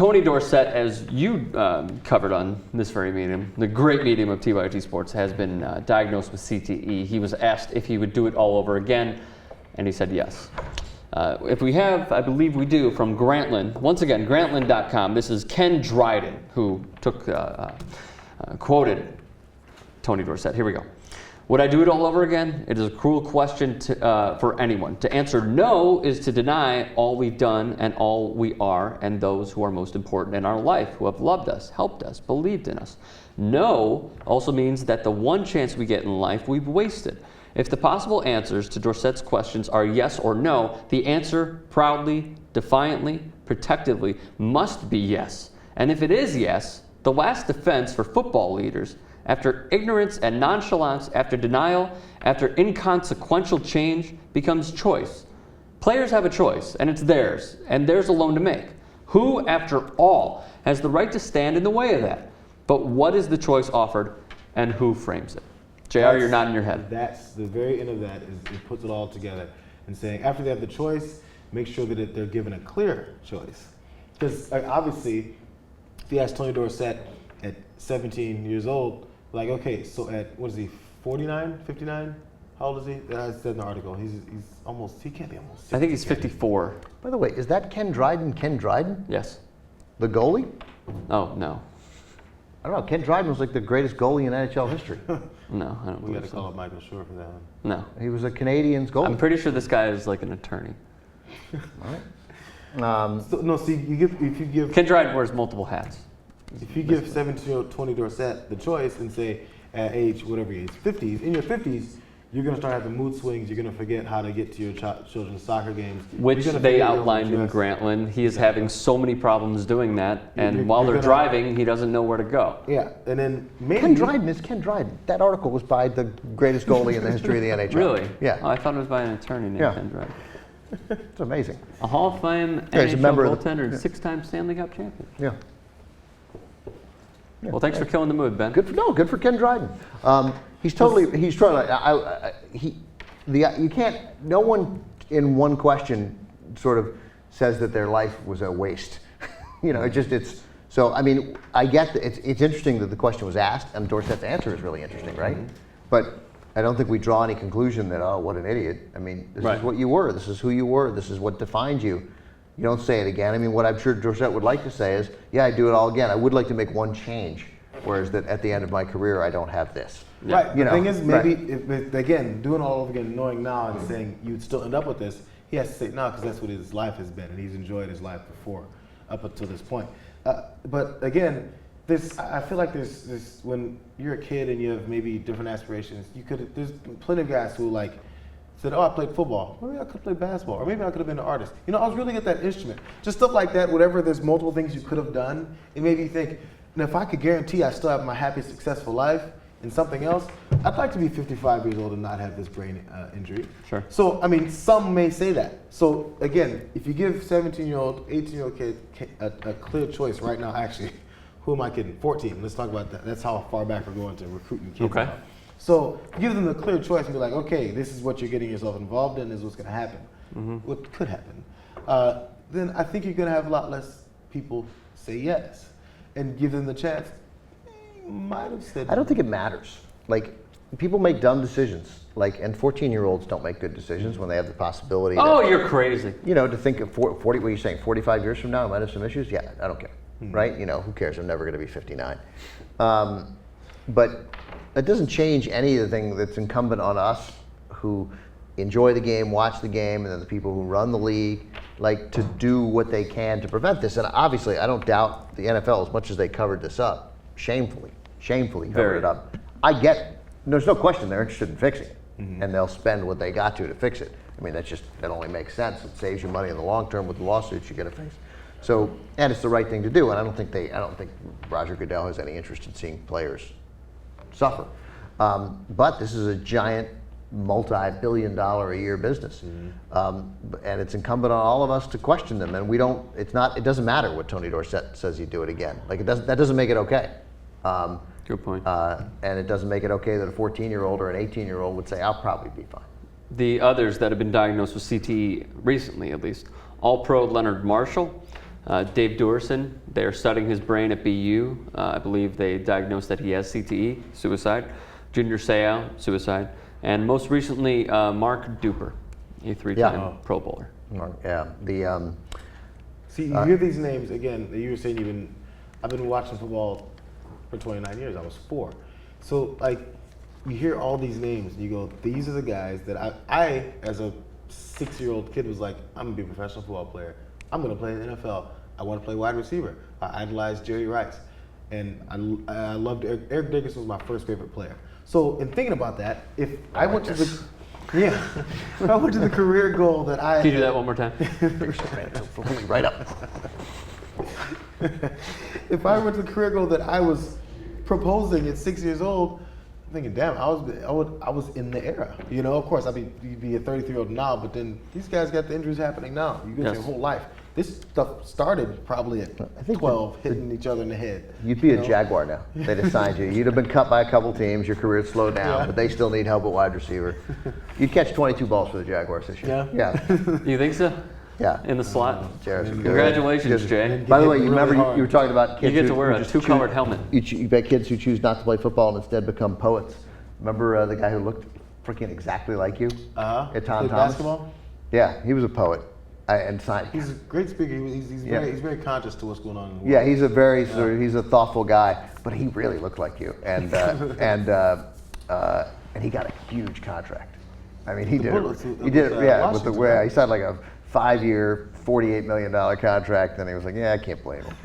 Tony Dorsett, as you covered on this very medium, the great medium of TYTSports, has been diagnosed with CTE. He was asked if he would do it all over again, and he said yes. If we have, I believe we do, from Grantland, once again, Grantland.com, this is Ken Dryden, who quoted Tony Dorsett. Here we go. Would I do it all over again? It is a cruel question for anyone. To answer no is to deny all we've done and all we are and those who are most important in our life, who have loved us, helped us, believed in us. No also means that the one chance we get in life we've wasted. If the possible answers to Dorsett's questions are yes or no, the answer proudly, defiantly, protectively must be yes. And if it is yes, the last defense for football leaders, after ignorance and nonchalance, after denial, after inconsequential change, becomes choice. Players have a choice, and it's theirs, and theirs alone to make. Who, after all, has the right to stand in the way of that? But what is the choice offered, and who frames it? JR, you're nodding your head. That's the very end of that, is it puts it all together and saying after they have the choice, make sure that they're given a clear choice. Because obviously, if you ask Tony Dorsett at 17 years old, like, okay, so at, what is he, 49, 59? How old is he? I said in the article, he can't be almost 60. I think he's 54. By the way, is that Ken Dryden? Yes. The goalie? Oh, no. I don't know. Ken Dryden was like the greatest goalie in NHL history. No, I don't We got believe to so. call up Michael Shore for that one. No. He was a Canadiens goalie. I'm pretty sure this guy is like an attorney. All right. If you give Ken Dryden wears multiple hats. If you give 17-year-old Tony Dorsett the choice and say at age, whatever age, 50s, in your 50s, you're going to start having mood swings, you're going to forget how to get to your children's soccer games. Which they outlined in Grantland. He is having so many problems doing that, and while they're driving, he doesn't know where to go. Yeah, and then maybe... Ken Dryden is Ken Dryden. That article was by the greatest goalie in the history of the NHL. Really? Yeah. Oh, I thought it was by an attorney named Ken Dryden. It's amazing. A Hall of Fame he's a NHL member of goaltender and 6-time Stanley Cup champion. Yeah. Well, thanks for killing the mood, Ben. Good for Ken Dryden. You can't, no one in one question sort of says that their life was a waste. So, I mean, I get that it's interesting that the question was asked, and Dorsett's answer is really interesting, right? Mm-hmm. But I don't think we draw any conclusion that, oh, what an idiot. I mean, this is what you were, this is who you were, this is what defined you. You don't say it again. I mean, what I'm sure Dorsett would like to say is, yeah, I do it all again. I would like to make one change, whereas that at the end of my career, I don't have this. Yeah. Right. The thing is, maybe, again, doing all over again, knowing now and saying you'd still end up with this, he has to say no, because that's what his life has been, and he's enjoyed his life before, up until this point. But again, I feel like there's when you're a kid and you have maybe different aspirations, there's plenty of guys who said, oh, I played football. Maybe I could play basketball, or maybe I could have been an artist. I was really good at that instrument. Just stuff like that, whatever, there's multiple things you could have done. It made me think, if I could guarantee I still have my happy, successful life in something else, I'd like to be 55 years old and not have this brain injury. Sure. So, I mean, some may say that. So, again, if you give 17-year-old, 18-year-old kid a clear choice right now, actually, who am I kidding? 14. Let's talk about that. That's how far back we're going to recruiting kids. Okay. Now. So give them the clear choice and be like, okay, this is what you're getting yourself involved in, this is what's going to happen. Mm-hmm. What could happen. Then I think you're going to have a lot less people say yes. And give them the chance. Might have said I don't think it matters. Like, people make dumb decisions. And 14-year-olds don't make good decisions when they have the possibility. Oh, you're crazy. To think of 40, what are you saying, 45 years from now I might have some issues? Yeah, I don't care. Mm-hmm. Right? Who cares? I'm never going to be 59. But that doesn't change anything that's incumbent on us who enjoy the game, watch the game, and then the people who run the league, to do what they can to prevent this. And obviously, I don't doubt the NFL, as much as they covered this up, shamefully covered it up. I get it. There's no question they're interested in fixing it, and they'll spend what they got to fix it. I mean, that only makes sense. It saves you money in the long term with the lawsuits you're going to face. So, and it's the right thing to do. And I don't think Roger Goodell has any interest in seeing players suffer. But this is a giant, multi-billion-dollar-a-year business, and it's incumbent on all of us to question them. And it doesn't matter what Tony Dorsett says. You do it again. That doesn't make it okay. Good point. And it doesn't make it okay that a 14-year-old or an 18-year-old would say, I'll probably be fine. The others that have been diagnosed with CTE recently, at least, All-Pro Leonard Marshall, Dave Dorson, they're studying his brain at BU. I believe they diagnosed that he has CTE, suicide. Junior Seau, suicide. And most recently, Mark Duper, a 3-time Pro Bowler. Yeah. See, you hear these names again. You were saying I've been watching football for 29 years. I was 4. So like, you hear all these names and you go, these are the guys that I as a 6-year-old kid was like, I'm gonna be a professional football player. I'm gonna play in the NFL. I want to play wide receiver. I idolized Jerry Rice, and I loved Eric Dickerson was my first favorite player. So in thinking about that, if I went to the if I went to the career goal that I Can you do that one more time? Right up. If I went to the career goal that I was proposing at 6 years old, I'm thinking, damn, I was in the era. You know, of course, you'd be a 33-year-old now, but then these guys got the injuries happening now. You get your whole life. This stuff started probably at 12, hitting each other in the head. You'd be a Jaguar now. They'd have signed you. You'd have been cut by a couple teams. Your career'd slowed down, but they still need help at wide receiver. You'd catch 22 balls for the Jaguars this year. Yeah. You think so? Yeah. In the slot? Congratulations, Jay. By the way, you remember you were talking about kids You get to wear a 2-colored helmet. You bet kids who choose not to play football and instead become poets. Remember the guy who looked freaking exactly like you? At Tom Thomas? Basketball? Yeah, he was a poet. He's a great speaker. He's very conscious to what's going on in the world. Yeah, he's a very he's a thoughtful guy, but he really looked like you, and he got a huge contract. I mean, he did it. He signed like a 5-year, $48 million contract, and he was like, yeah, I can't blame him.